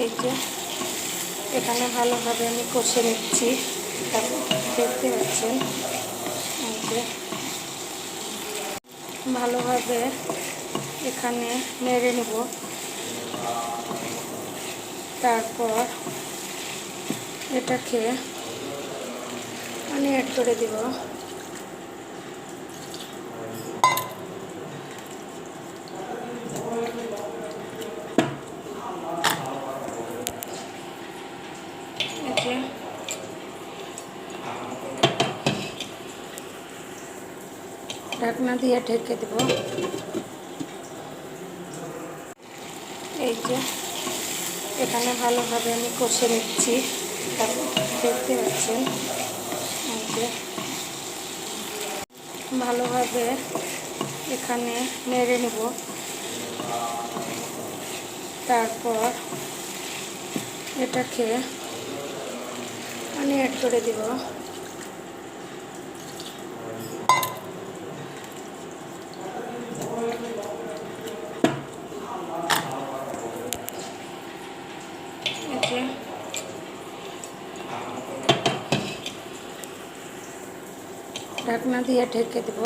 এই যে এখানে ভালোভাবে আমি কষে নিচ্ছি। তারপর দেখতে পাচ্ছেন এই যে ভালোভাবে এখানে নেড়ে নেব। তারপর এটাকে পানি অ্যাড করে দেব। ঢাকনা দিয়ে ঢেকে দেব। এই যে এখানে ভালোভাবে আমি কষে নিচ্ছি। তারপর দেখতে পাচ্ছেন এই যে ভালোভাবে এখানে নেড়ে নেব। তারপর এটাকে পানি অ্যাড করে দেব। ঢাকনা দিয়ে ঢেকে দেব।